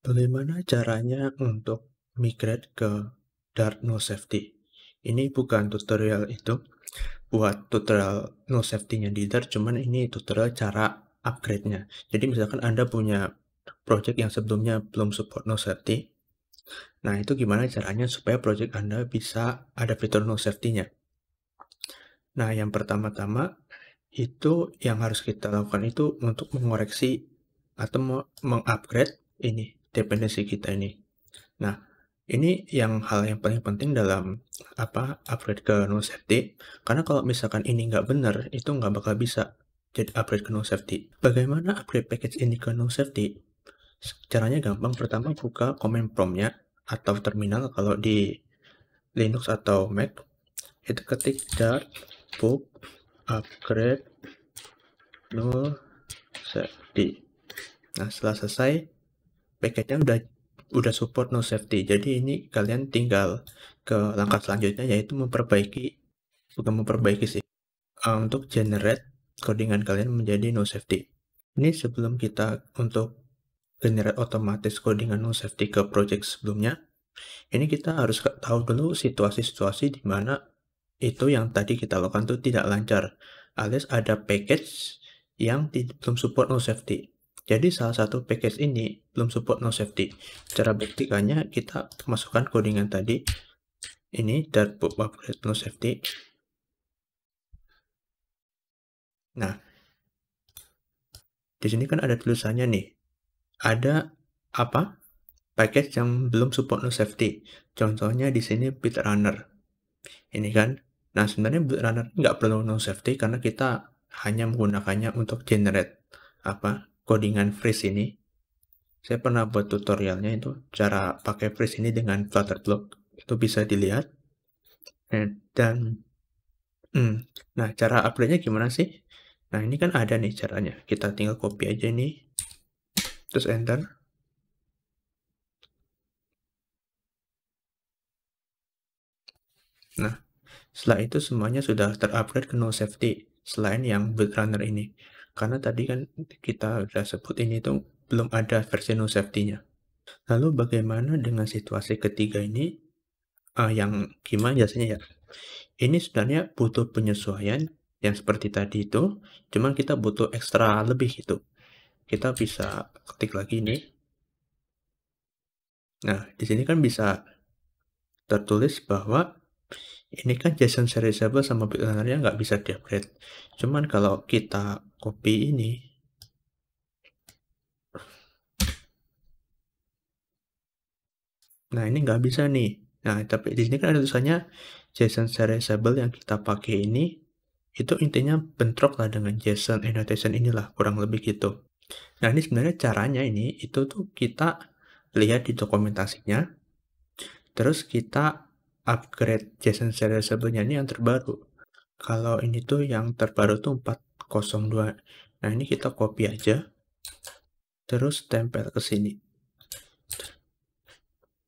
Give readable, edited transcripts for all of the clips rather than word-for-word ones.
Bagaimana caranya untuk migrate ke Dart No Safety? Ini bukan tutorial itu buat tutorial no safety-nya di Dart, cuman ini tutorial cara upgrade-nya. Jadi misalkan Anda punya project yang sebelumnya belum support no safety, nah itu gimana caranya supaya project Anda bisa ada fitur no safety-nya. Nah yang pertama-tama itu yang harus kita lakukan itu untuk mengoreksi atau mengupgrade ini dependensi kita ini. Nah, ini hal yang paling penting dalam upgrade ke no safety, karena kalau misalkan ini nggak benar, itu nggak bakal bisa jadi upgrade ke no safety. Bagaimana upgrade package ini ke no safety? Caranya gampang, pertama buka command prompt-nya atau terminal kalau di Linux atau Mac, itu ketik dart pub upgrade no safety. Nah, setelah selesai, package-nya udah support no safety. Jadi ini kalian tinggal ke langkah selanjutnya, yaitu bukan memperbaiki sih, untuk generate codingan kalian menjadi no safety. Ini sebelum kita untuk generate otomatis codingan no safety ke project sebelumnya, ini kita harus tahu dulu situasi-situasi di mana itu yang tadi kita lakukan tuh tidak lancar, alias ada package yang belum support no safety. Jadi salah satu package ini belum support no safety. Cara buktikannya kita masukkan codingan tadi, ini dart pub upgrade no safety. Nah, di sini kan ada tulisannya nih, ada package yang belum support no safety. Contohnya di sini BitRunner. Ini kan. Nah, sebenarnya BitRunner nggak perlu no safety karena kita hanya menggunakannya untuk generate codingan freeze ini. Saya pernah buat tutorialnya itu cara pakai freeze ini dengan Flutterblock. Itu bisa dilihat. Nah, cara upgrade-nya gimana sih? Nah, ini kan ada nih caranya. Kita tinggal copy aja nih. Terus enter. Nah, setelah itu semuanya sudah terupgrade ke no safety selain yang BitRunner ini. Karena tadi kan kita udah sebut ini tuh belum ada versi no safety-nya. Lalu bagaimana dengan situasi ketiga ini? Yang gimana jasanya ya? Ini sebenarnya butuh penyesuaian yang seperti tadi itu, cuman kita butuh ekstra lebih gitu. Kita bisa ketik lagi nih. Nah, di sini kan bisa tertulis bahwa ini kan JSON serializable sama BitRunner-nya nggak bisa di-upgrade. Cuman kalau kita copy ini, nah ini nggak bisa nih. Nah, tapi di sini kan ada tulisannya JSON serializable yang kita pakai ini, itu intinya bentrok lah dengan JSON annotation inilah, kurang lebih gitu. Nah, ini sebenarnya caranya itu tuh kita lihat di dokumentasinya, terus kita upgrade JSON serializable-nya ini yang terbaru. Kalau ini tuh yang terbaru tuh 402. Nah, ini kita copy aja, terus tempel ke sini.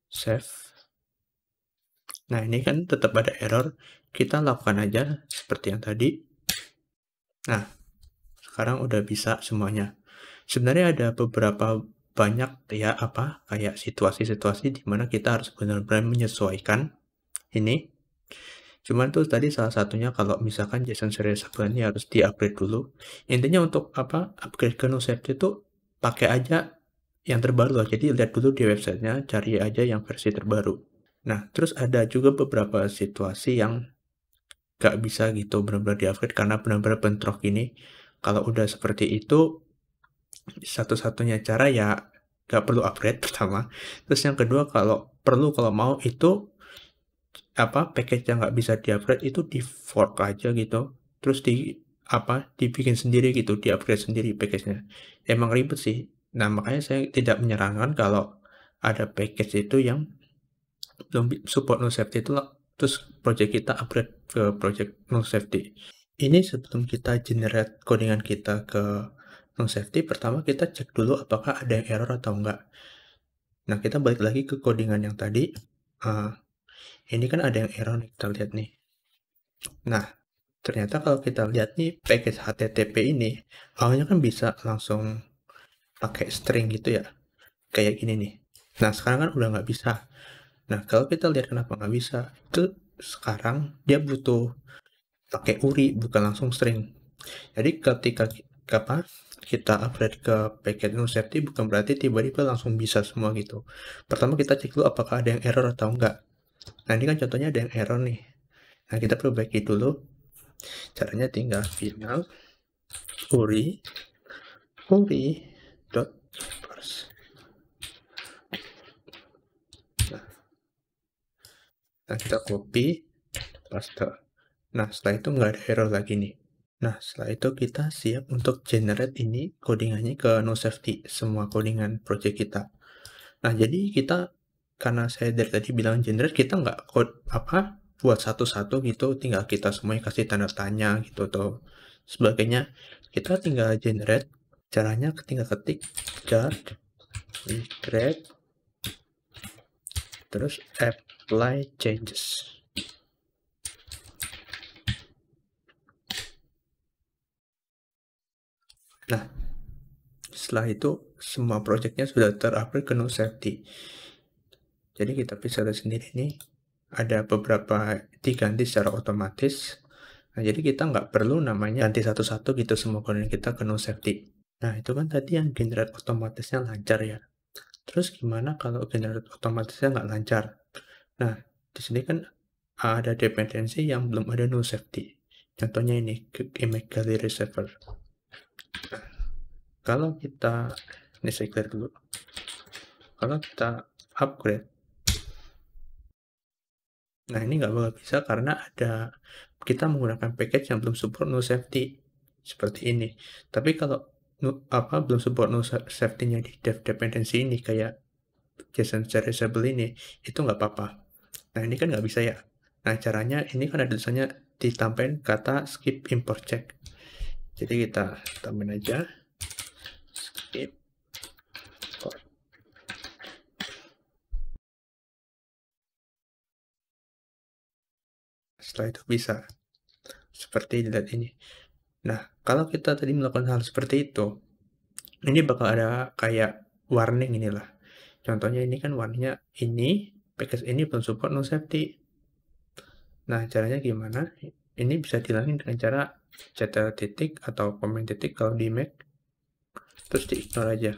Save. Nah, ini kan tetap ada error. Kita lakukan aja seperti yang tadi. Nah, sekarang udah bisa semuanya. Sebenarnya ada beberapa banyak kayak situasi-situasi di mana kita harus benar-benar menyesuaikan ini. Cuman tuh tadi salah satunya kalau misalkan JSON serializable ini harus di-upgrade dulu. Intinya untuk upgrade ke no safety itu pakai aja yang terbaru lah. Jadi lihat dulu di websitenya, cari aja yang versi terbaru. Nah, terus ada juga beberapa situasi yang nggak bisa gitu benar-benar di-upgrade karena benar-benar bentrok ini. Kalau udah seperti itu, satu-satunya cara ya nggak perlu upgrade pertama. Terus yang kedua kalau mau itu package yang nggak bisa di-upgrade itu di fork aja gitu. Terus dibikin sendiri gitu, di-upgrade sendiri package-nya. Emang ribet sih. Nah, makanya saya tidak menyarankan kalau ada package itu yang belum support no safety itu terus project kita upgrade ke project no safety. Ini sebelum kita generate codingan kita ke no safety, pertama kita cek dulu apakah ada yang error atau enggak. Nah, kita balik lagi ke codingan yang tadi. Ini kan ada yang error nih, kita lihat nih. Nah, ternyata kalau kita lihat nih package HTTP ini, awalnya kan bisa langsung pakai string gitu ya. Kayak gini nih. Nah, sekarang kan udah nggak bisa. Nah, kalau kita lihat kenapa nggak bisa, itu sekarang dia butuh pakai URI, bukan langsung string. Jadi ketika kita upgrade ke paket no safety, bukan berarti tiba-tiba langsung bisa semua gitu. Pertama kita cek dulu apakah ada yang error atau enggak. Nah, ini kan contohnya ada yang error nih. Nah, kita perbaiki dulu. Caranya tinggal final uri.parse. Nah, kita copy, paste. Nah, setelah itu nggak ada error lagi nih. Nah, setelah itu kita siap untuk generate ini codingannya ke no safety, semua codingan project kita. Nah, jadi kita, karena saya dari tadi bilang generate, kita nggak code buat satu-satu gitu, tinggal kita semuanya kasih tanda tanya gitu atau sebagainya. Kita tinggal generate, caranya tinggal ketik dart migrate terus apply changes. Nah, setelah itu semua projectnya sudah terupgrade ke no safety. Jadi kita bisa lihat sendiri nih, ada beberapa diganti secara otomatis. Nah, jadi kita nggak perlu namanya ganti satu-satu gitu semua komponen kita ke no safety. Nah, itu kan tadi yang generate otomatisnya lancar ya. Terus gimana kalau generate otomatisnya nggak lancar? Nah, di sini kan ada dependensi yang belum ada no safety. Contohnya ini, image gallery server. Nah, kalau kita, ini saya clear dulu. Kalau kita upgrade, nah ini nggak bakal bisa karena kita menggunakan package yang belum support no safety seperti ini. Tapi kalau belum support no safety-nya di dev dependency ini kayak JSON serializable ini, itu nggak apa-apa. Nah ini kan nggak bisa ya. Nah caranya ini kan ada tulisannya ditambahin kata skip import check. Jadi kita tambahin aja skip import. Setelah itu bisa seperti dilihat ini. Nah, kalau kita tadi melakukan hal seperti itu, ini bakal ada kayak warning inilah. Contohnya ini kan warningnya ini, package ini belum support no safety. Nah, caranya gimana? Ini bisa dihilangin dengan cara ctrl titik atau komen titik kalau di Mac, terus di ignore aja.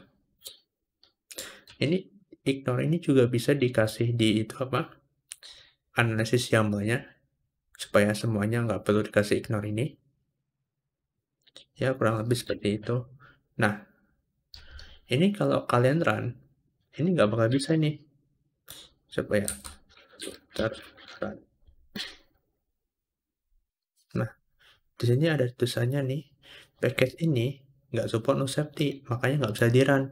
Ini ignore ini juga bisa dikasih di itu analisis YAML-nya, supaya semuanya nggak perlu dikasih ignore ini. Ya, kurang lebih seperti itu. Nah, ini kalau kalian run, ini nggak bakal bisa nih. Coba ya, run. Nah, di sini ada tulisannya nih, package ini nggak support no safety, makanya nggak bisa di run.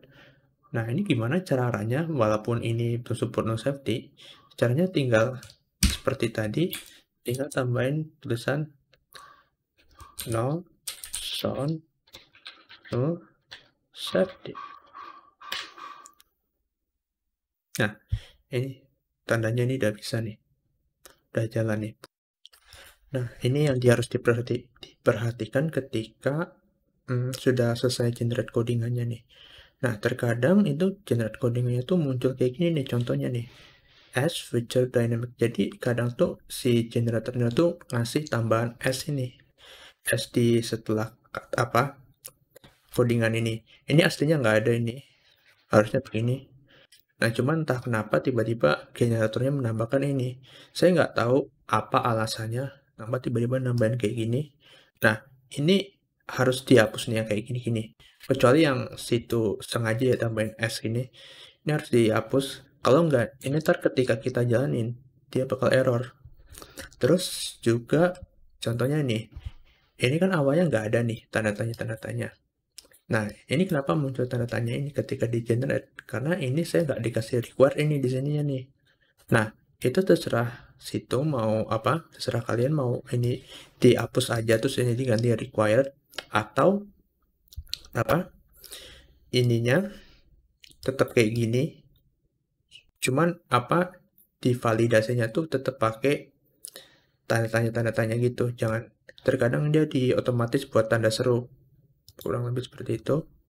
Nah, ini gimana caranya, walaupun ini support no safety, caranya tinggal seperti tadi, tinggal tambahin tulisan no sound no safety. Nah, ini tandanya ini udah bisa nih, udah jalan nih. Nah, ini yang harus diperhatikan ketika sudah selesai generate codingannya nih. Nah, terkadang itu generate codingannya tuh muncul kayak gini nih, contohnya nih, as feature dynamic. Jadi kadang tuh si generatornya tuh ngasih tambahan s ini, s di setelah codingan ini. Ini aslinya nggak ada ini, harusnya begini. Nah, cuman entah kenapa tiba-tiba generatornya menambahkan ini. Saya nggak tahu apa alasannya, kenapa tiba-tiba nambahin kayak gini. Nah, ini harus dihapus nih yang kayak gini-gini. Kecuali yang situ sengaja ya tambahin S ini harus dihapus. Kalau nggak, ini ntar ketika kita jalanin, dia bakal error. Terus juga contohnya ini kan awalnya nggak ada nih tanda tanya. Nah, ini kenapa muncul tanda tanya ini ketika di generate? Karena ini saya nggak dikasih required ini di sininya nih. Nah, itu terserah situ mau terserah kalian mau ini dihapus aja terus ini diganti required atau ininya tetap kayak gini. Cuman di validasinya tuh tetap pakai tanda tanya gitu. Jangan, terkadang dia di otomatis buat tanda seru. Kurang lebih seperti itu.